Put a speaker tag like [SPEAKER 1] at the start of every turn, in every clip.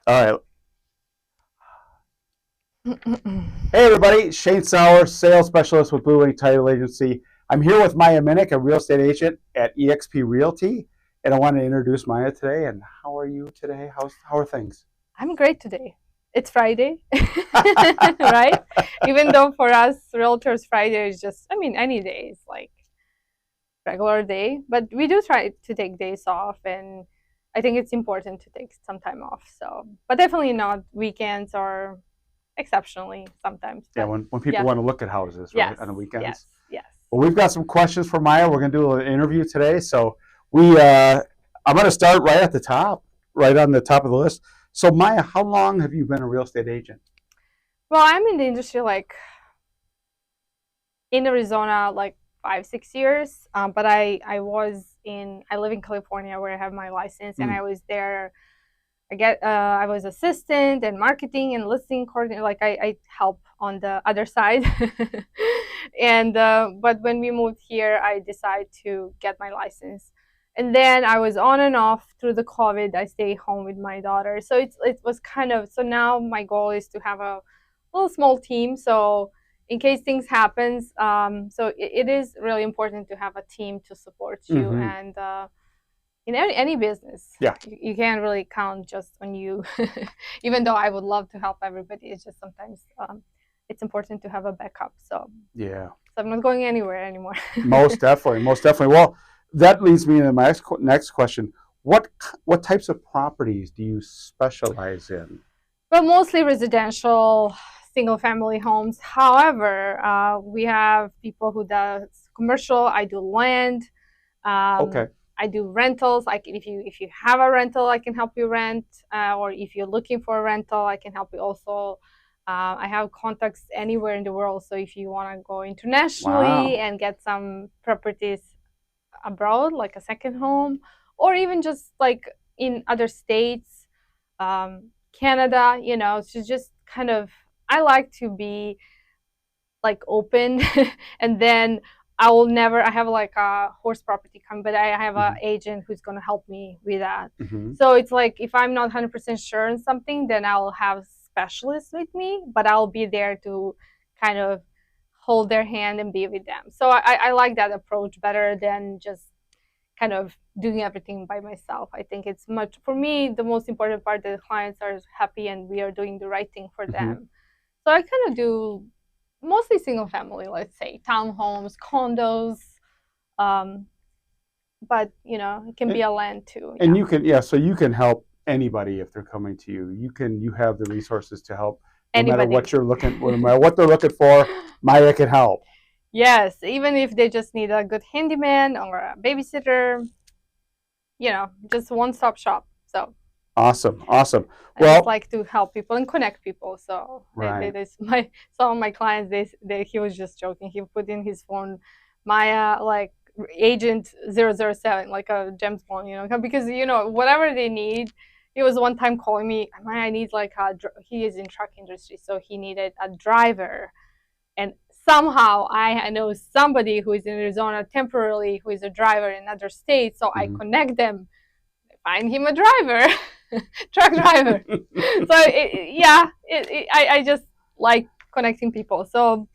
[SPEAKER 1] All right. Hey, everybody. Shane Sauer, sales specialist with Blue Wing Title Agency. I'm here with Maya Minic, a real estate agent at eXp Realty. And I want to introduce Maya today. And how are you today? How are things?
[SPEAKER 2] I'm great today. It's Friday, right? Even though for us realtors, Friday is just, any day is like regular day, but we do try to take days off, and I think it's important to take some time off. So, but definitely not weekends or exceptionally sometimes.
[SPEAKER 1] Yeah,
[SPEAKER 2] But
[SPEAKER 1] when people
[SPEAKER 2] yeah,
[SPEAKER 1] want to look at houses, right,
[SPEAKER 2] yes,
[SPEAKER 1] on the weekends.
[SPEAKER 2] yes, yes.
[SPEAKER 1] Well, we've got some questions for Maya. We're going to do an interview today. So I'm going to start right at the top, right on the top of the list. So Maya, how long have you been a real estate agent?
[SPEAKER 2] Well, I'm in the industry like in Arizona, like 5, 6 years. But I live in California where I have my license, and
[SPEAKER 1] Mm.
[SPEAKER 2] I was there. I was assistant and marketing and listing coordinator. Like I help on the other side. And but when we moved here, I decided to get my license. And then I was on and off through the COVID. I stay home with my daughter. So it was kind of, so now my goal is to have a little small team. So in case things happens, so it is really important to have a team to support you.
[SPEAKER 1] Mm-hmm.
[SPEAKER 2] And in any business,
[SPEAKER 1] Yeah.
[SPEAKER 2] you can't really count just on you. Even though I would love to help everybody, it's just sometimes it's important to have a backup.
[SPEAKER 1] Yeah.
[SPEAKER 2] So I'm not going anywhere anymore.
[SPEAKER 1] Most definitely. Most definitely. Well, that leads me to my next question. What types of properties do you specialize in?
[SPEAKER 2] But mostly residential, single family homes. However, we have people who does commercial. I do land.
[SPEAKER 1] Okay.
[SPEAKER 2] I do rentals. Like if you have a rental, I can help you rent. Or if you're looking for a rental, I can help you also. I have contacts anywhere in the world. So if you want to go internationally
[SPEAKER 1] Wow.
[SPEAKER 2] and get some properties abroad, like a second home, or even just like in other states, Canada, so just kind of, I like to be like open. And then I have like a horse property coming, but I have an
[SPEAKER 1] Mm-hmm.
[SPEAKER 2] agent who's going to help me with that.
[SPEAKER 1] Mm-hmm.
[SPEAKER 2] So it's like if I'm not 100% sure on something, then I'll have specialists with me, but I'll be there to kind of hold their hand and be with them. So I like that approach better than just kind of doing everything by myself. I think it's much, for me, the most important part that the clients are happy and we are doing the right thing for
[SPEAKER 1] Mm-hmm.
[SPEAKER 2] them. So I kind of do mostly single family, let's say townhomes, condos, um, but it can be
[SPEAKER 1] And,
[SPEAKER 2] a land too.
[SPEAKER 1] and
[SPEAKER 2] Yeah,
[SPEAKER 1] you can, yeah, so you can help anybody if they're coming to you. You have the resources to help no matter
[SPEAKER 2] anybody.
[SPEAKER 1] what you're looking, no matter what they're looking for, Maya can help.
[SPEAKER 2] Yes, even if they just need a good handyman or a babysitter, just one stop shop. So
[SPEAKER 1] Awesome. Awesome.
[SPEAKER 2] I just
[SPEAKER 1] Well,
[SPEAKER 2] like to help people and connect people. So
[SPEAKER 1] right.
[SPEAKER 2] my some of my clients, he was just joking. He put in his phone, Maya, like agent 007, like a James Bond, because whatever they need. He was one time calling me, Maya, I need like he is in truck industry, so he needed a driver, and somehow I know somebody who is in Arizona temporarily who is a driver in another state, so I
[SPEAKER 1] Mhm.
[SPEAKER 2] connect them, find him a driver, truck driver. So I just like connecting people. So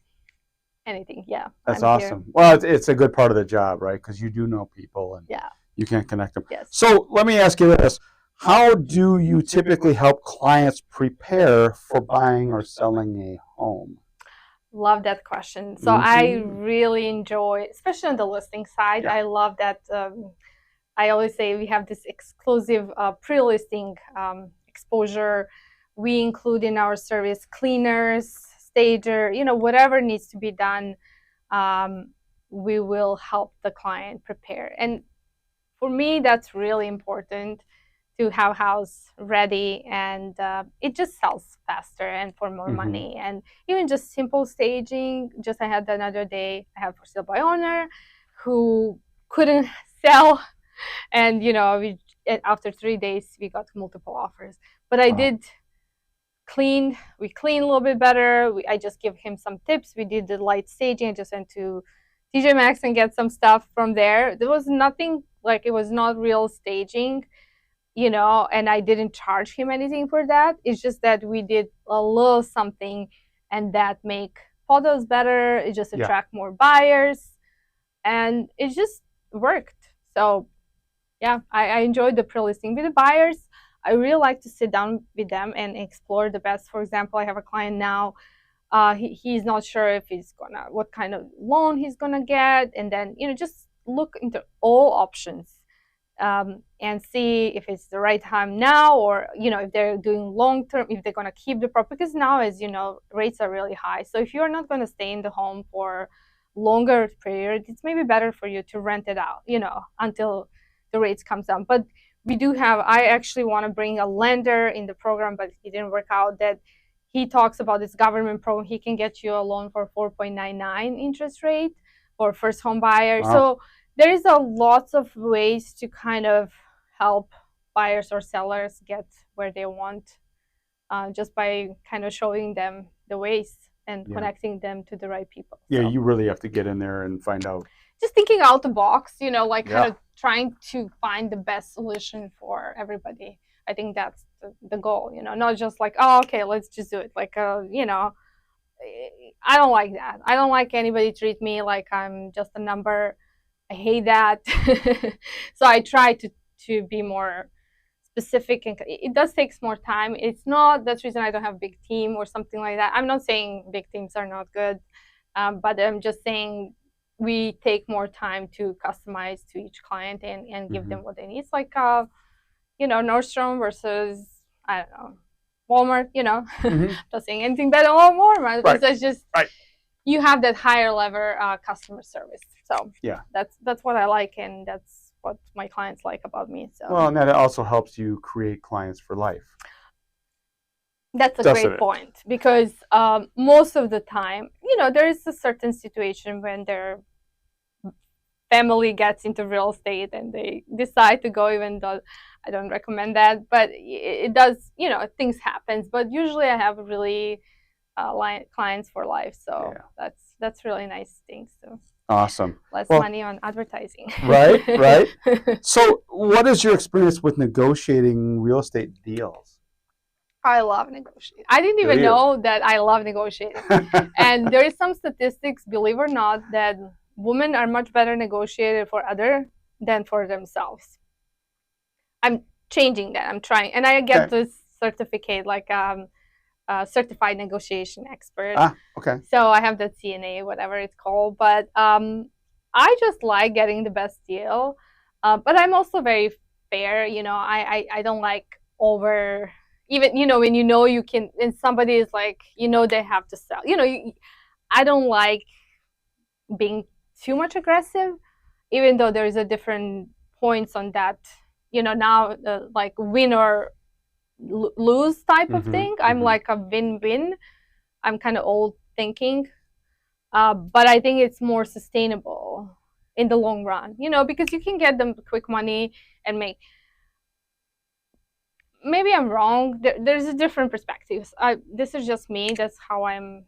[SPEAKER 2] anything, yeah,
[SPEAKER 1] That's
[SPEAKER 2] I'm here.
[SPEAKER 1] awesome. Well, it's a good part of the job, right? Because you do know people and
[SPEAKER 2] Yeah,
[SPEAKER 1] you can connect them.
[SPEAKER 2] yes.
[SPEAKER 1] So let me ask you this. How do you typically help clients prepare for buying or selling a home?
[SPEAKER 2] Love that question. So I
[SPEAKER 1] Mm-hmm.
[SPEAKER 2] really enjoy, especially on the listing side.
[SPEAKER 1] Yeah.
[SPEAKER 2] I love that. I always say we have this exclusive pre-listing exposure. We include in our service cleaners, stager, whatever needs to be done. Um, we will help the client prepare. And for me, that's really important to have house ready, and it just sells faster and for more
[SPEAKER 1] Mm-hmm.
[SPEAKER 2] money. And even just simple staging. Just I had another day. I have for sale by owner who couldn't sell, and after 3 days we got multiple offers. But I
[SPEAKER 1] Wow.
[SPEAKER 2] did we cleaned a little bit better. I just give him some tips. We did the light staging. I just went to TJ Maxx and get some stuff from there. There was nothing, like, it was not real staging, and I didn't charge him anything for that. It's just that we did a little something, and that make photos better. It just
[SPEAKER 1] Yeah.
[SPEAKER 2] attract more buyers, and it just worked. So yeah, I enjoyed the pre-listing with the buyers. I really like to sit down with them and explore the best. For example, I have a client now. He's not sure if he's gonna what kind of loan he's gonna get, and then just look into all options, and see if it's the right time now, or if they're doing long term, if they're going to keep the property, because now, as you know, rates are really high. So if you're not going to stay in the home for longer period, it's maybe better for you to rent it out, until the rates comes down. But I actually want to bring a lender in the program, but it didn't work out. That he talks about this government program. He can get you a loan for 4.99 interest rate for first home buyer.
[SPEAKER 1] Wow.
[SPEAKER 2] So there is a lots of ways to kind of help buyers or sellers get where they want, just by kind of showing them the ways and connecting them to the right people.
[SPEAKER 1] Yeah, so you really have to get in there and find out.
[SPEAKER 2] Just thinking out the box, kind of trying to find the best solution for everybody. I think that's the goal, not just like, oh, okay, let's just do it. Like, I don't like that. I don't like anybody treat me like I'm just a number. I hate that. So I try to be more specific, and it does take more time. It's not that's the reason I don't have a big team or something like that. I'm not saying big teams are not good, but I'm just saying we take more time to customize to each client and give them what they need. It's like Nordstrom versus, I don't know, Walmart. Not saying anything bad about Walmart. Right. It's just you have that higher level customer service. So yeah, that's what I like, and that's what my clients like about me. So
[SPEAKER 1] well, and that also helps you create clients for life.
[SPEAKER 2] That's a great point, because most of the time, there is a certain situation when their family gets into real estate and they decide to go, even though I don't recommend that, but it does, things happens. But usually I have really clients for life, so that's really nice thing. So
[SPEAKER 1] awesome.
[SPEAKER 2] Less money on advertising.
[SPEAKER 1] Right. So what is your experience with negotiating real estate deals?
[SPEAKER 2] I love negotiating. I didn't even know that I love negotiating. And there is some statistics, believe it or not, that women are much better negotiated for other than for themselves. I'm changing that. I'm trying, and I get this certificate, like certified negotiation expert.
[SPEAKER 1] Okay.
[SPEAKER 2] So I have that CNA, whatever it's called. But I just like getting the best deal. But I'm also very fair. I don't like over, even, when you can, and somebody is like, they have to sell. I don't like being too much aggressive, even though there's a different points on that. Now like win or lose type of thing. I'm like a win-win. I'm kind of old thinking, but I think it's more sustainable in the long run, because you can get them quick money and make. Maybe I'm wrong. There's a different perspectives. This is just me. That's how I'm,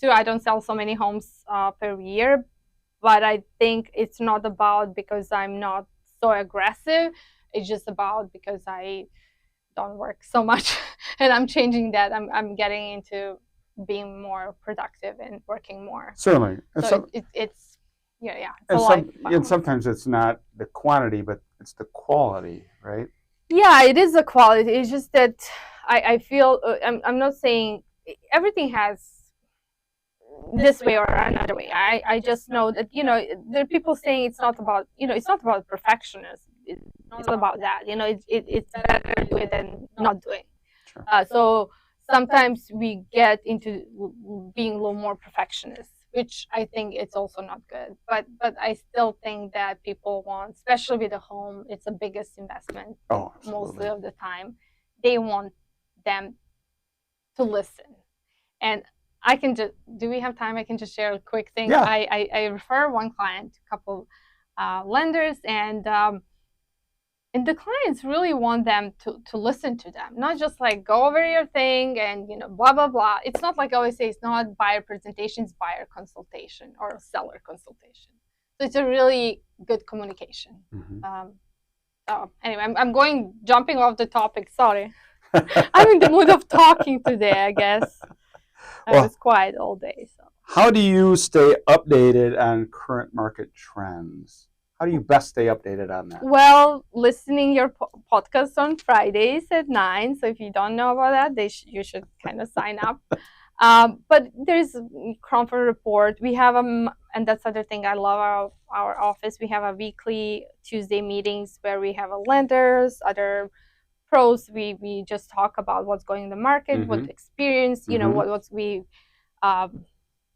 [SPEAKER 2] I don't sell so many homes per year, but I think it's not about because I'm not so aggressive. It's just about because I don't work so much, and I'm changing that. I'm getting into being more productive and working more.
[SPEAKER 1] Certainly.
[SPEAKER 2] So it's
[SPEAKER 1] and sometimes it's not the quantity, but it's the quality, right?
[SPEAKER 2] Yeah, it is the quality. It's just that I feel I'm not saying everything has this way or another way. I just know that there are people saying it's not about it's not about perfectionism. It's not about that. It's better to do it than not doing. Sure. So sometimes we get into being a little more perfectionist, which I think it's also not good. But I still think that people want, especially with a home, it's the biggest investment mostly of the time. They want them to listen. And I can just, do we have time? I can just share a quick thing.
[SPEAKER 1] Yeah.
[SPEAKER 2] I refer one client to a couple lenders, and the clients really want them to listen to them, not just like go over your thing and blah blah blah. It's not like I always say, it's not buyer presentation, it's buyer consultation or seller consultation. So it's a really good communication. So anyway, I'm jumping off the topic. Sorry. I'm in the mood of talking today, I guess. I
[SPEAKER 1] Well,
[SPEAKER 2] was quiet all day. So
[SPEAKER 1] how do you stay updated on current market trends? How do you best stay updated on that?
[SPEAKER 2] well, listening your podcast on Fridays at 9. So if you don't know about that, you should kind of sign up. But there's Cromford Report. We have and that's the other thing. I love our office. We have a weekly Tuesday meetings where we have lenders, other pros. We just talk about what's going in the market, what experience, what's we,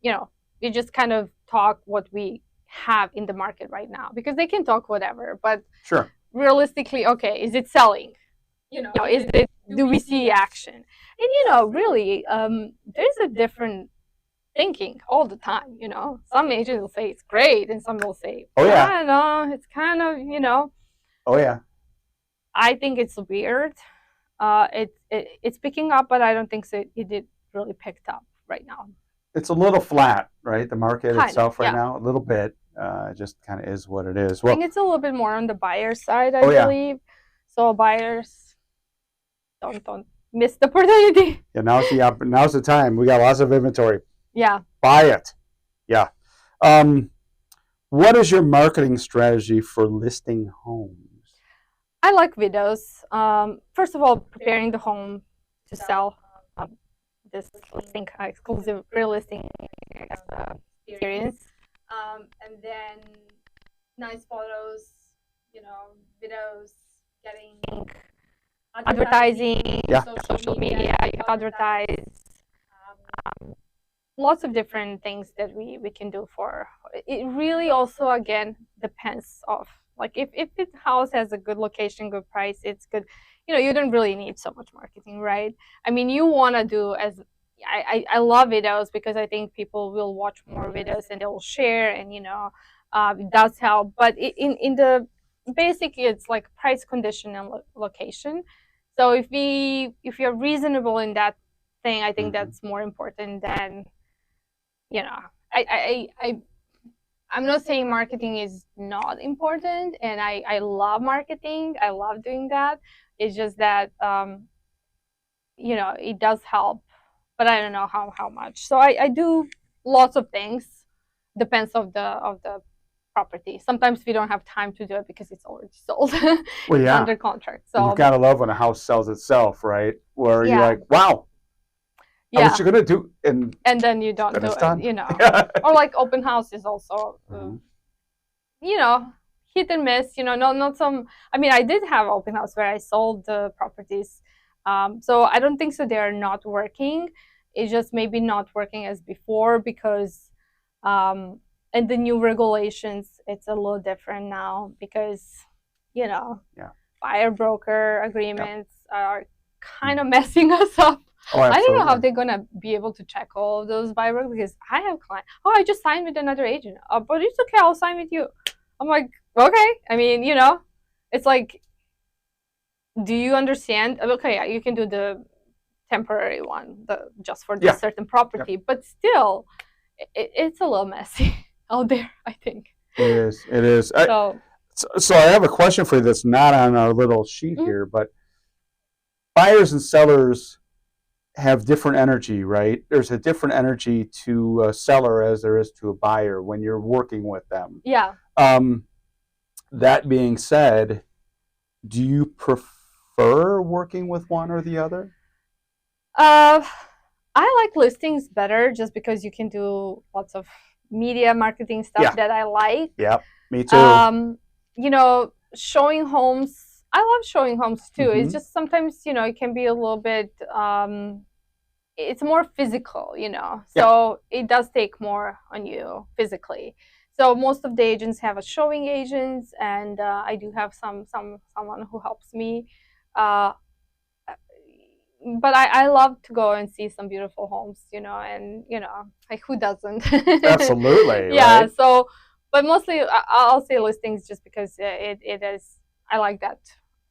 [SPEAKER 2] you know, we just kind of talk what we have in the market right now, because they can talk whatever, but
[SPEAKER 1] Sure.
[SPEAKER 2] realistically, okay, is it selling? Is it, do we see action? And really, there's a different thinking all the time. Some agents will say it's great, and some will say,
[SPEAKER 1] Oh yeah,
[SPEAKER 2] I don't know, it's kind of.
[SPEAKER 1] Oh yeah.
[SPEAKER 2] I think it's weird. It's picking up, but I don't think so. It did really picked up right now.
[SPEAKER 1] It's a little flat, right? The market
[SPEAKER 2] Kind of,
[SPEAKER 1] itself right
[SPEAKER 2] yeah.
[SPEAKER 1] now, a little bit. It just kind of is what it is.
[SPEAKER 2] I
[SPEAKER 1] Well,
[SPEAKER 2] think it's a little bit more on the buyer side, I
[SPEAKER 1] Oh, yeah.
[SPEAKER 2] believe. So buyers don't miss the opportunity.
[SPEAKER 1] yeah, now's the time. We got lots of inventory.
[SPEAKER 2] Yeah.
[SPEAKER 1] Buy it. Yeah. What is your marketing strategy for listing homes?
[SPEAKER 2] I like videos. First of all, preparing the home to sell. This listing, exclusive real listing experience. And then nice photos, videos, getting advertising,
[SPEAKER 1] Yeah.
[SPEAKER 2] social media, you advertise. Lots of different things that we can do for it. Really also, again, depends of, like, if the house has a good location, good price, it's good, you don't really need so much marketing, right? I mean, you want to do, as I love videos, because I think people will watch more videos and they will share, and it does help. But in the basic, it's like price, condition, and location. So if you're reasonable in that thing, I think that's more important than, I'm not saying marketing is not important, and I love marketing. I love doing that. It's just that it does help, but I don't know how much. So I do lots of things. Depends of the property. Sometimes we don't have time to do it because it's already sold.
[SPEAKER 1] Well, yeah.
[SPEAKER 2] Under contract. So
[SPEAKER 1] you've got to love when a house sells itself, right? Where you're like, wow.
[SPEAKER 2] Yeah.
[SPEAKER 1] What you're gonna do, and
[SPEAKER 2] then you don't do
[SPEAKER 1] done.
[SPEAKER 2] it, or like open houses also, hit and miss, not some. I mean, I did have open house where I sold the properties, so I don't think so they are not working. It's just maybe not working as before, because and the new regulations, it's a little different now, because buyer broker agreements are kind of messing us up.
[SPEAKER 1] Oh,
[SPEAKER 2] I don't know how they're gonna be able to check all of those buyer brokers, because I have clients. Oh, I just signed with another agent. But it's okay, I'll sign with you. I'm like, okay. I mean, it's like, do you understand? Okay, you can do the temporary one, just for this certain property, but still, it's a little messy out there, I think.
[SPEAKER 1] It is. So I have a question for you that's not on our little sheet here, but buyers and sellers have different energy, right? There's a different energy to a seller as there is to a buyer when you're working with them.
[SPEAKER 2] Yeah.
[SPEAKER 1] That being said, do you prefer working with one or the other?
[SPEAKER 2] I like listings better, just because you can do lots of media marketing stuff that I like.
[SPEAKER 1] Yeah, me too.
[SPEAKER 2] Showing homes, I love showing homes too. It's just sometimes, it can be a little bit, it's more physical, so it does take more on you physically. So most of the agents have a showing agents, and I do have someone who helps me. But I love to go and see some beautiful homes, and like, who doesn't?
[SPEAKER 1] Absolutely.
[SPEAKER 2] Yeah.
[SPEAKER 1] Right?
[SPEAKER 2] So, but mostly I'll say listings, just because it is. I like that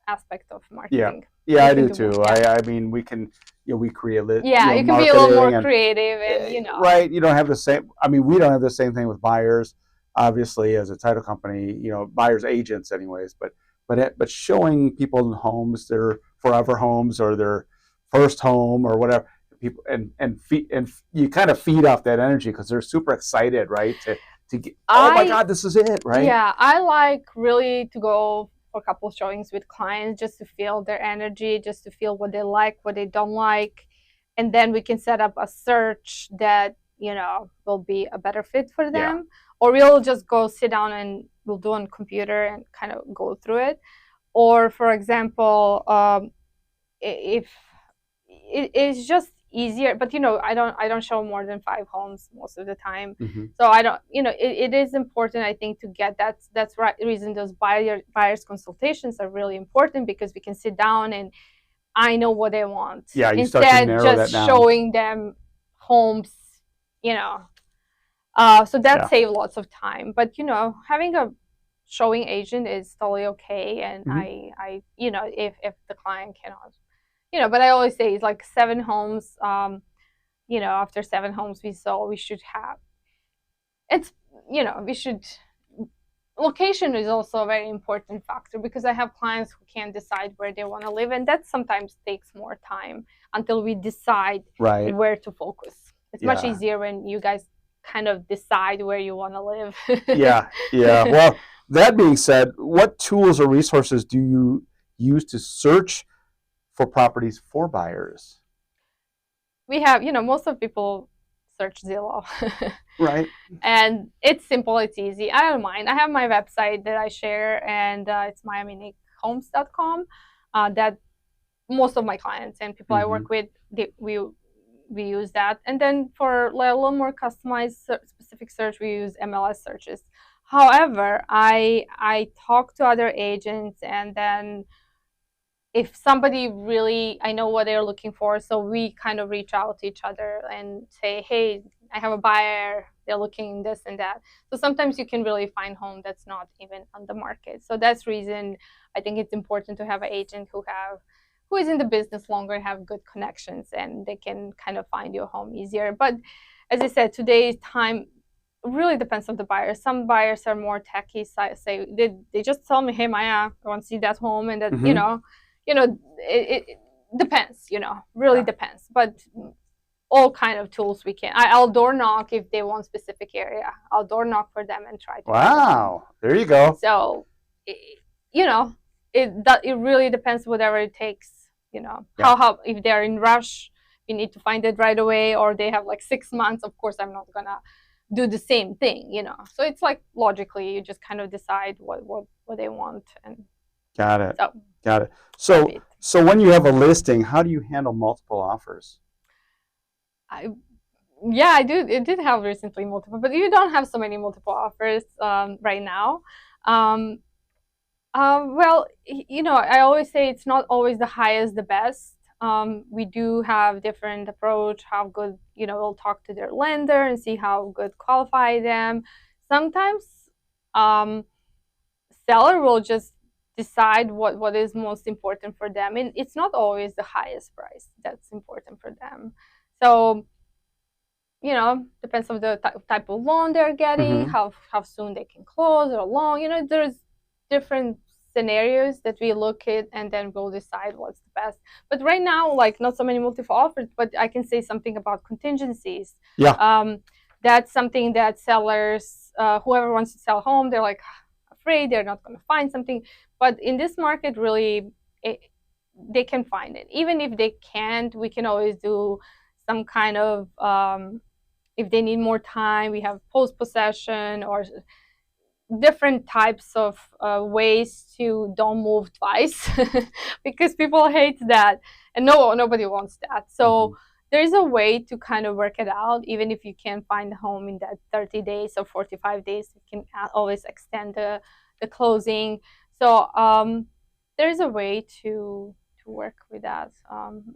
[SPEAKER 2] aspect of marketing.
[SPEAKER 1] Yeah, I do too. I mean, we can, we create
[SPEAKER 2] you can be a little more creative, and
[SPEAKER 1] right. You don't have the same. I mean, we don't have the same thing with buyers, obviously, as a title company. Buyers agents, anyways. But but showing people homes, their forever homes or their first home or whatever, people and you kind of feed off that energy because they're super excited, right? To get, oh my God, this is it, right?
[SPEAKER 2] Yeah, I like really to go for a couple of showings with clients just to feel their energy, just to feel what they like, what they don't like, and then we can set up a search that will be a better fit for them, or we'll just go sit down and we'll do on computer and kind of go through it. Or for example, if it's just easier, but I don't show more than 5 homes most of the time. So I don't, it is important, I think, to get that's right reason those buyers consultations are really important, because we can sit down and I know what they want,
[SPEAKER 1] you
[SPEAKER 2] instead
[SPEAKER 1] start to
[SPEAKER 2] just showing them homes, so that saves lots of time. But having a showing agent is totally okay, and I if the client cannot, but I always say it's like 7 homes. After 7 homes we saw, we should have we should. Location is also a very important factor, because I have clients who can't decide where they want to live, and that sometimes takes more time until we decide where to focus. It's much easier when you guys kind of decide where you want to live.
[SPEAKER 1] Yeah. Well, that being said, what tools or resources do you use to search for properties for buyers?
[SPEAKER 2] We have, most of people search Zillow.
[SPEAKER 1] Right.
[SPEAKER 2] And it's simple, it's easy. I don't mind. I have my website that I share, and it's miaminichomes.com. That most of my clients and people I work with, we use that. And then for a little more customized specific search, we use MLS searches. However, I talk to other agents, and then if somebody really, I know what they're looking for, so we kind of reach out to each other and say, hey, I have a buyer, they're looking this and that. So sometimes you can really find home that's not even on the market. So that's reason I think it's important to have an agent who is in the business longer and have good connections, and they can kind of find your home easier. But as I said, today's time really depends on the buyer. Some buyers are more techy, say they just tell me, hey Maya, I want to see that home, and that it depends, really depends. But all kind of tools we can. I'll door knock if they want specific area. I'll door knock for them and try to.
[SPEAKER 1] Wow, there you go.
[SPEAKER 2] So, it really depends, whatever it takes. How if they're in rush, you need to find it right away, or they have like 6 months. Of course, I'm not gonna do the same thing. So it's like logically, you just kind of decide what they want. And
[SPEAKER 1] got it. So when you have a listing, how do you handle multiple offers?
[SPEAKER 2] I do. It did have recently multiple, but you don't have so many multiple offers right now. Well, I always say it's not always the highest, the best. We do have different approach, how good, we'll talk to their lender and see how good qualify them. Sometimes seller will just decide what is most important for them, and it's not always the highest price that's important for them. So depends on the type of loan they're getting, how soon they can close or long. There's different scenarios that we look at, and then we'll decide what's the best. But right now, like, not so many multiple offers, but I can say something about contingencies. That's something that sellers, whoever wants to sell home, they're like afraid they're not going to find something. But in this market, really, they can find it. Even if they can't, we can always do some kind of, if they need more time, we have post-possession or different types of ways to don't move twice, because people hate that, and nobody wants that. So there's a way to kind of work it out. Even if you can't find a home in that 30 days or 45 days, you can always extend the closing. So there's a way to work with that.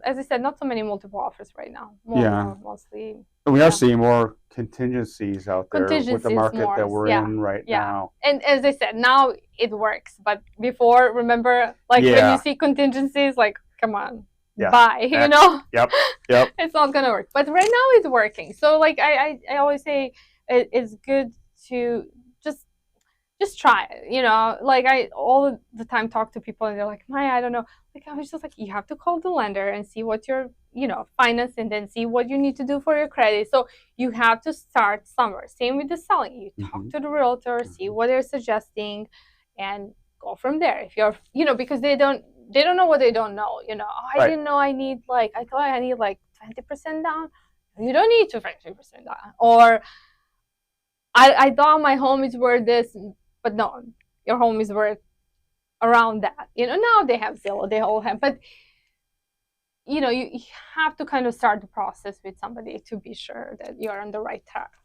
[SPEAKER 2] As I said, not so many multiple offers right now. Mostly.
[SPEAKER 1] We are seeing more contingencies out there with the market that we're in right now.
[SPEAKER 2] And as I said, now it works. But before, remember, like when you see contingencies, like, come on, buy,
[SPEAKER 1] Yep.
[SPEAKER 2] It's not gonna work. But right now it's working. So like I always say, it's good to just just try it. Like I all the time talk to people and they're like, Maya, I don't know. Like I was just like, you have to call the lender and see what your finance, and then see what you need to do for your credit. So you have to start somewhere. Same with the selling. You talk
[SPEAKER 1] Mm-hmm.
[SPEAKER 2] to the realtor, see what they're suggesting, and go from there. If you're because they don't know what they don't know. Oh, I
[SPEAKER 1] Right.
[SPEAKER 2] didn't know I thought I need like 20% down. You don't need to 20% down. Or I thought my home is worth this, but no, your home is worth around that. Now they have Zillow, they all have, but you have to kind of start the process with somebody to be sure that you're on the right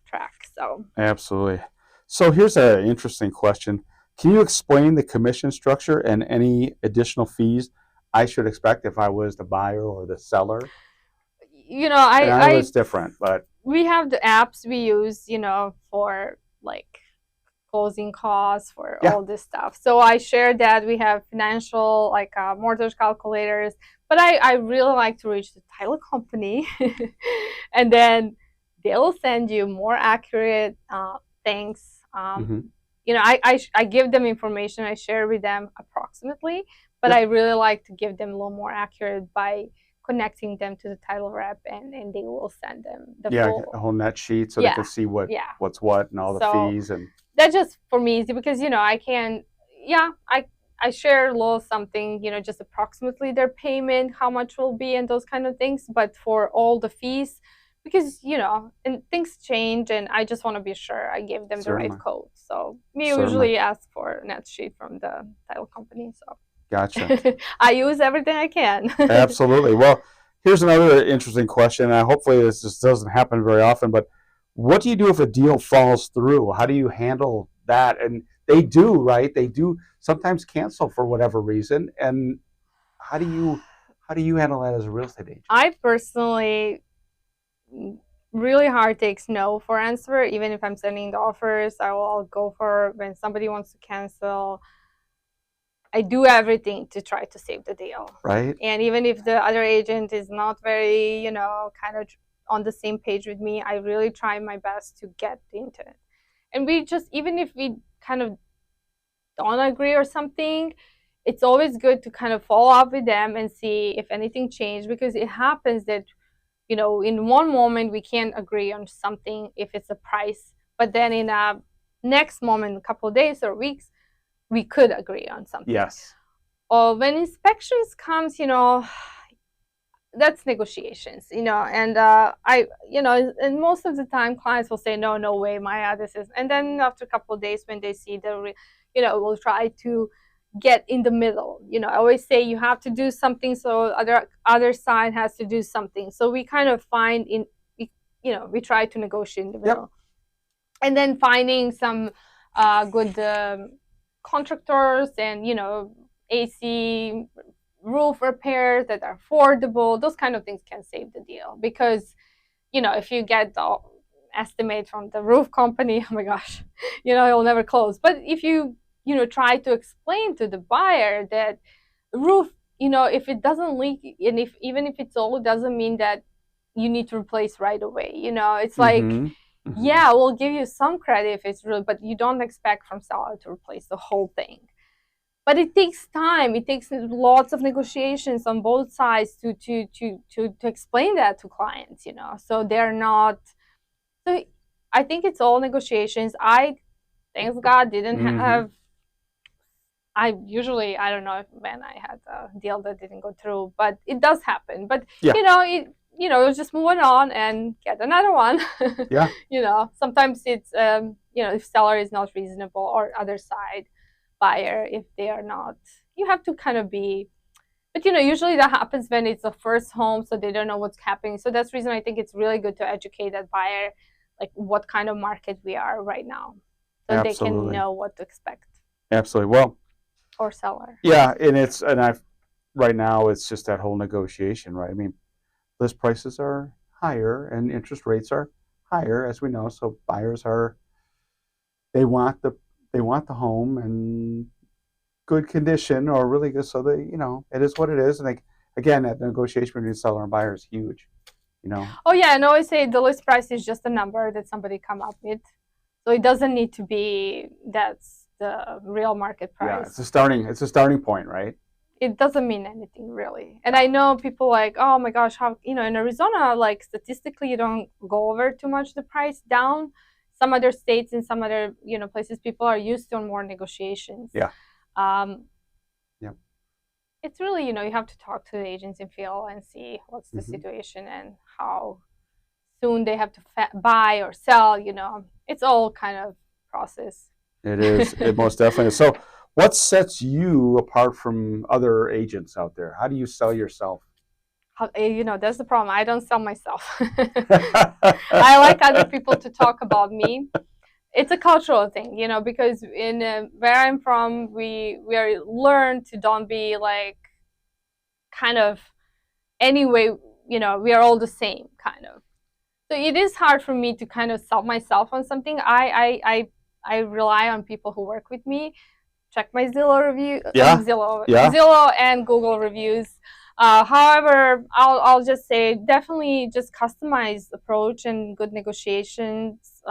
[SPEAKER 2] track. So
[SPEAKER 1] Absolutely. So here's an interesting question. Can you explain the commission structure and any additional fees I should expect if I was the buyer or the seller? And I know
[SPEAKER 2] I
[SPEAKER 1] it's different, but
[SPEAKER 2] we have the apps we use, for like closing costs, for
[SPEAKER 1] yeah.
[SPEAKER 2] all this stuff. So I share that we have financial, like mortgage calculators, but I really like to reach the title company and then they'll send you more accurate things.
[SPEAKER 1] Mm-hmm.
[SPEAKER 2] I give them information, I share with them approximately, but
[SPEAKER 1] Yep.
[SPEAKER 2] I really like to give them a little more accurate by connecting them to the title rep, and they will send them the
[SPEAKER 1] Yeah, a
[SPEAKER 2] full.
[SPEAKER 1] whole net sheet so they
[SPEAKER 2] Yeah,
[SPEAKER 1] can see
[SPEAKER 2] yeah.
[SPEAKER 1] what's what and all the
[SPEAKER 2] So
[SPEAKER 1] fees and
[SPEAKER 2] that's just for me easy because I can, yeah, I share a little something, just approximately their payment, how much will be, and those kind of things. But for all the fees, because and things change, and I just want to be sure I give them the right
[SPEAKER 1] certainly.
[SPEAKER 2] code. So we
[SPEAKER 1] Certainly.
[SPEAKER 2] usually ask for a net sheet from the title company. So
[SPEAKER 1] Gotcha.
[SPEAKER 2] I use everything I can.
[SPEAKER 1] Absolutely. Well, here's another interesting question. And hopefully this just doesn't happen very often, but what do you do if a deal falls through? How do you handle that? And they do, right? They do sometimes cancel for whatever reason. And how do you handle that as a real estate agent?
[SPEAKER 2] I personally really hard takes no for answer. Even if I'm sending the offers, I'll go for when somebody wants to cancel. I do everything to try to save the deal.
[SPEAKER 1] Right?
[SPEAKER 2] And even if the other agent is not very, kind of on the same page with me, I really try my best to get into it. And we just, even if we kind of don't agree or something, it's always good to kind of follow up with them and see if anything changed, because it happens that in one moment we can't agree on something if it's a price, but then in a next moment, a couple of days or weeks, we could agree on something.
[SPEAKER 1] Yes.
[SPEAKER 2] Or when inspections comes, that's negotiations, and and most of the time clients will say, no, no way, Maya, this is, and then after a couple of days when they see we'll try to get in the middle. I always say you have to do something, so other side has to do something. So we kind of find we try to negotiate in the middle.
[SPEAKER 1] Yep.
[SPEAKER 2] And then finding some good contractors and AC roof repairs that are affordable. Those kind of things can save the deal, because if you get the estimate from the roof company, oh my gosh, it'll never close. But if you try to explain to the buyer that the roof, if it doesn't leak, and even if it's old, doesn't mean that you need to replace right away. It's like,
[SPEAKER 1] Mm-hmm. Mm-hmm.
[SPEAKER 2] yeah, we'll give you some credit if it's real, but you don't expect from seller to replace the whole thing. But it takes time. It takes lots of negotiations on both sides to explain that to clients. So they're not. So I think it's all negotiations. Thanks God, didn't
[SPEAKER 1] Mm-hmm.
[SPEAKER 2] have. I don't know if when I had a deal that didn't go through, but it does happen. But
[SPEAKER 1] Yeah.
[SPEAKER 2] it just move on and get another one.
[SPEAKER 1] Yeah.
[SPEAKER 2] Sometimes it's if seller is not reasonable, or other side buyer, if they are not, you have to kind of be. But usually that happens when it's a first home, so they don't know what's happening. So that's the reason I think it's really good to educate that buyer, like what kind of market we are right now, so they can know what to expect.
[SPEAKER 1] Absolutely. Well,
[SPEAKER 2] or seller.
[SPEAKER 1] Yeah, and right now it's just that whole negotiation, right? I mean, list prices are higher and interest rates are higher, as we know. So buyers they want the home in good condition or really good, so it is what it is. And again, that negotiation between seller and buyer is huge.
[SPEAKER 2] Oh yeah, and I always say the list price is just a number that somebody come up with, so it doesn't need to be that's the real market price.
[SPEAKER 1] Yeah, it's a starting point, right?
[SPEAKER 2] It doesn't mean anything really. And I know people like, oh my gosh, how, in Arizona, like statistically, you don't go over too much the price down. Some other states and some other, places, people are used to more negotiations.
[SPEAKER 1] Yeah.
[SPEAKER 2] Yeah. It's really, you have to talk to the agents and feel and see what's the situation and how soon they have to buy or sell. It's all kind of process.
[SPEAKER 1] It is. It most definitely is. So, what sets you apart from other agents out there? How do you sell yourself?
[SPEAKER 2] That's the problem. I don't sell myself. I like other people to talk about me. It's a cultural thing, because in where I'm from, we are learned to don't be like kind of anyway, we are all the same kind of. So it is hard for me to kind of sell myself on something. I rely on people who work with me. Check my Zillow review, Zillow and Google reviews. However, I'll just say definitely just customized approach and good negotiations.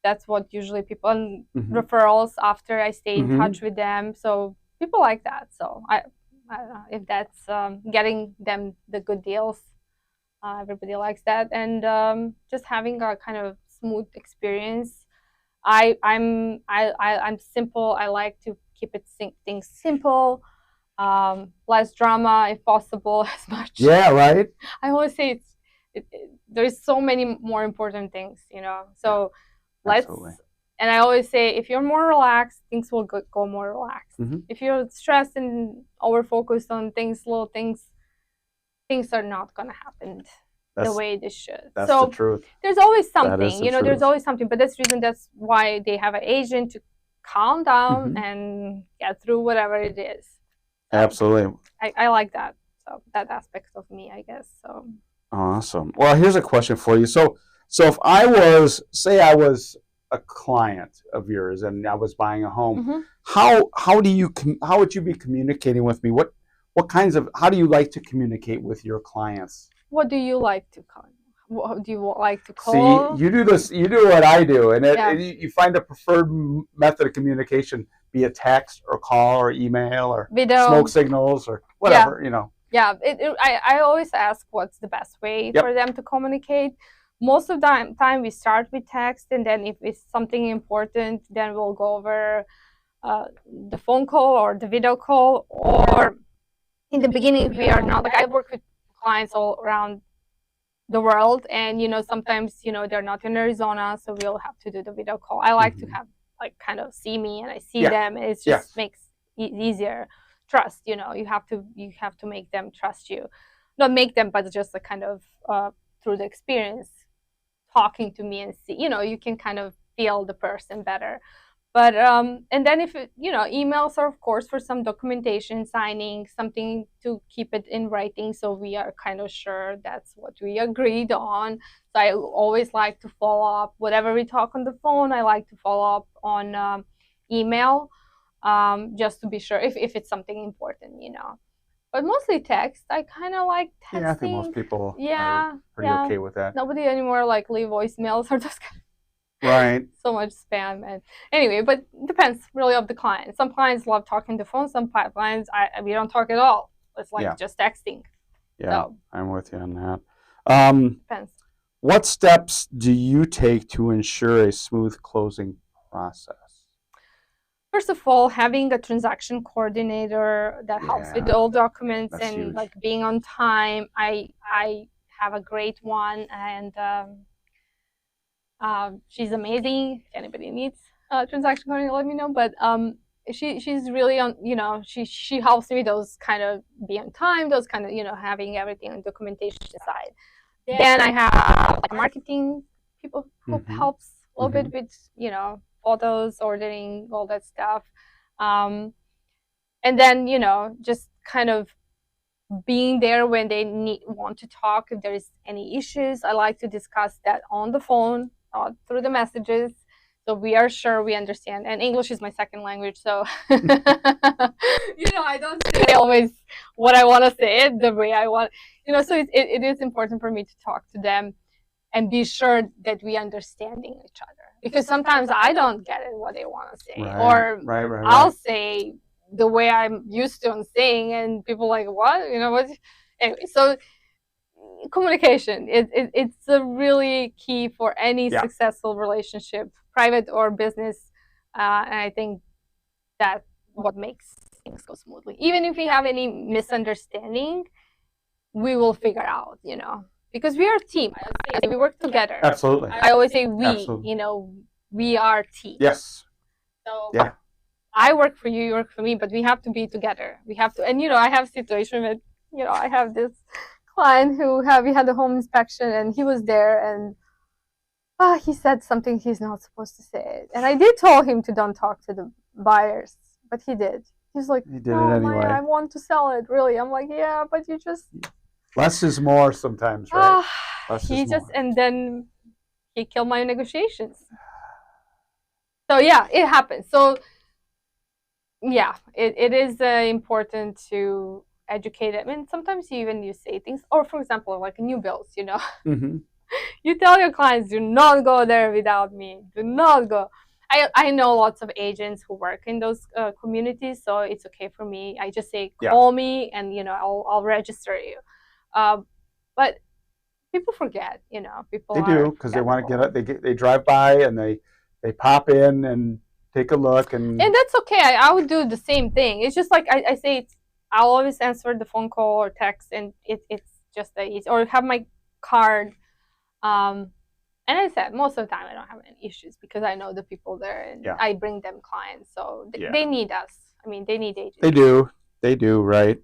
[SPEAKER 2] That's what usually people, and referrals after I stay in touch with them. So people like that. So I don't know if that's getting them the good deals. Everybody likes that, and just having a kind of smooth experience. I'm simple. I like to keep things simple, less drama if possible, as much.
[SPEAKER 1] Yeah, right.
[SPEAKER 2] I always say there's so many more important things, So
[SPEAKER 1] Absolutely.
[SPEAKER 2] And I always say if you're more relaxed, things will go more relaxed. If you're stressed and over focused on little things are not going to happen the way they should.
[SPEAKER 1] That's the truth.
[SPEAKER 2] There's always something, there's always something, but that's why they have an agent to calm down and get through whatever it is. So
[SPEAKER 1] absolutely.
[SPEAKER 2] I like that. So that aspect of me, I guess. So
[SPEAKER 1] awesome. Well, here's a question for you. So if I was a client of yours and I was buying a home, how would you be communicating with me? How do you like to communicate with your clients?
[SPEAKER 2] What do you like to call? What do you like to call?
[SPEAKER 1] See, you do this. You do what I do, and you find a preferred method of communication, be it text or call or email or video, smoke signals or whatever.
[SPEAKER 2] Yeah, I always ask what's the best way for them to communicate. Most of the time we start with text, and then if it's something important, then we'll go over the phone call or the video call. Or in the beginning, we are not, like, I work with clients all around the world, and sometimes they're not in Arizona, so we'll have to do the video call. I like to have kind of see me and I see them, and it just makes it easier. Trust, you have to make them trust you, not make them, but just a kind of through the experience talking to me and see, you can kind of feel the person better. But and then if emails are of course for some documentation, signing something to keep it in writing, so we are kind of sure that's what we agreed on. So I always like to follow up whatever we talk on the phone. I like to follow up on email, just to be sure if it's something important, But mostly text. I kind of like texting.
[SPEAKER 1] Yeah, I think most people are pretty okay with that.
[SPEAKER 2] Nobody anymore leave voicemails or just
[SPEAKER 1] right.
[SPEAKER 2] So much spam. And anyway, but it depends really of the client. Some clients love talking to the phone. Some clients we don't talk at all. It's just texting.
[SPEAKER 1] Yeah, so, I'm with you on that.
[SPEAKER 2] Depends.
[SPEAKER 1] What steps do you take to ensure a smooth closing process?
[SPEAKER 2] First of all, having a transaction coordinator that helps with all documents and huge. Being on time. I have a great one, and she's amazing. If anybody needs a transaction coordinator, let me know. But she's really on. She helps me those kind of be on time. Those kind of having everything on documentation side. Then I have marketing people who helps a little bit with photos, ordering, all that stuff, and then just kind of being there when they want to talk. If there is any issues, I like to discuss that on the phone, through the messages, so we are sure we understand. And English is my second language, so I don't say always what I want to say it the way I want. So it is important for me to talk to them and be sure that we understanding each other. because sometimes I don't get it what they want to say,
[SPEAKER 1] Right,
[SPEAKER 2] or
[SPEAKER 1] right.
[SPEAKER 2] I'll say the way I'm used to saying, and people like, what, what? Anyway, so communication, it's a really key for any successful relationship, private or business, and I think that's what makes things go smoothly. Even if we have any misunderstanding, we will figure out, because we are a team. I say we work together.
[SPEAKER 1] Absolutely.
[SPEAKER 2] I always say we,
[SPEAKER 1] Absolutely.
[SPEAKER 2] We are a team.
[SPEAKER 1] Yes.
[SPEAKER 2] So I work for you, you work for me, but we have to be together. We have to, and I have a situation with, I have this client we had a home inspection, and he was there, and he said something he's not supposed to say. And I did tell him to don't talk to the buyers, but he did. He's like,
[SPEAKER 1] he did it anyway.
[SPEAKER 2] Maya, I want to sell it, really. I'm like, yeah, but you just...
[SPEAKER 1] Less is more sometimes, right?
[SPEAKER 2] And then he killed my negotiations. So yeah, it happens. So yeah, it is important to educate them. And sometimes you say things, or for example, like new builds,
[SPEAKER 1] Mm-hmm.
[SPEAKER 2] You tell your clients, do not go there without me. Do not go. I know lots of agents who work in those communities, so it's okay for me. I just say, call me, and I'll register you. But people forget, people.
[SPEAKER 1] They do, because they want to get it. They drive by and they pop in and take a look, and
[SPEAKER 2] that's okay. I would do the same thing. It's just like I say, I'll always answer the phone call or text, and it's just that easy. Or have my card. And I said, most of the time I don't have any issues because I know the people there, and I bring them clients, so they need us. I mean, they need agents.
[SPEAKER 1] They do, right?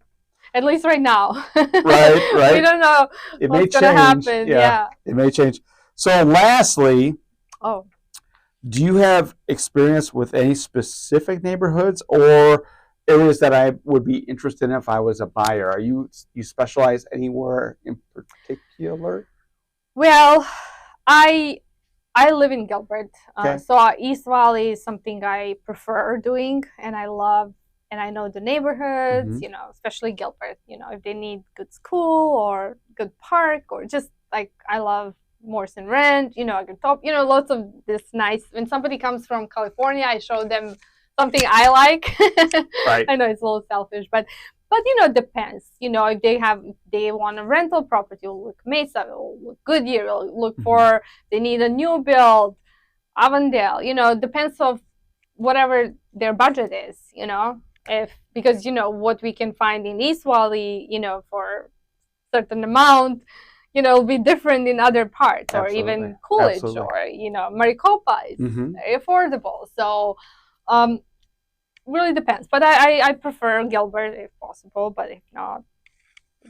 [SPEAKER 2] At least right now.
[SPEAKER 1] Right.
[SPEAKER 2] We don't know what's going to happen. Yeah,
[SPEAKER 1] it may change. So lastly, do you have experience with any specific neighborhoods or areas that I would be interested in if I was a buyer? Are you specialize anywhere in particular?
[SPEAKER 2] Well, I live in Gilbert, so East Valley is something I prefer doing, and I love, and I know the neighborhoods, especially Gilbert, if they need good school or good park, or just like, I love Morrison Ranch, I can top, lots of this nice, when somebody comes from California, I show them something I like. Right. I know it's a little selfish, but it depends. If they want a rental property, we'll look Mesa, we'll look Goodyear, we'll look for, they need a new build, Avondale, depends of whatever their budget is, because what we can find in East Valley, for certain amount, will be different in other parts. Absolutely. Or even Coolidge. Absolutely. Or, Maricopa is very affordable. So, really depends, but I prefer Gilbert if possible, but if not,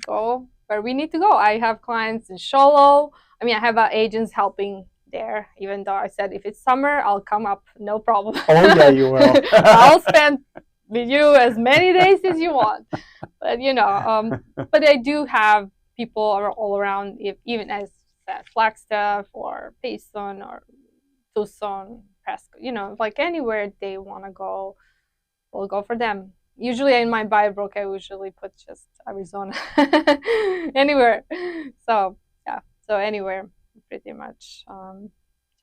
[SPEAKER 2] go where we need to go. I have clients in Sholo. I mean, I have agents helping there, even though I said if it's summer, I'll come up, no problem.
[SPEAKER 1] Oh yeah, you will.
[SPEAKER 2] I'll spend with you as many days as you want, but but I do have people all around, even as said, Flagstaff or Payson or Tucson, Prescott, like anywhere they want to go, we'll go for them. Usually in my buy book, I usually put just Arizona, anywhere. So yeah, so anywhere, pretty much.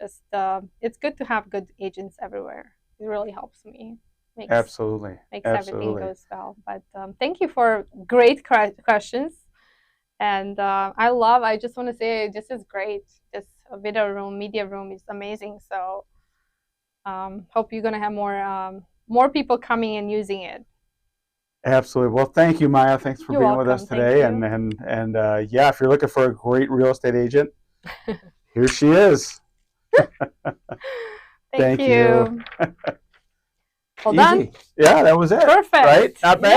[SPEAKER 2] It's good to have good agents everywhere. It really helps me.
[SPEAKER 1] Absolutely.
[SPEAKER 2] Makes everything goes well. But thank you for great questions. And I just want to say this is great. This video room, media room is amazing. So hope you're gonna have more people coming and using it.
[SPEAKER 1] Absolutely. Well, thank you, Maya. Thanks for being with us today. And yeah, if you're looking for a great real estate agent, here she is.
[SPEAKER 2] Thank you. Well
[SPEAKER 1] done. Yeah, that was it.
[SPEAKER 2] Perfect.
[SPEAKER 1] Right? Not bad.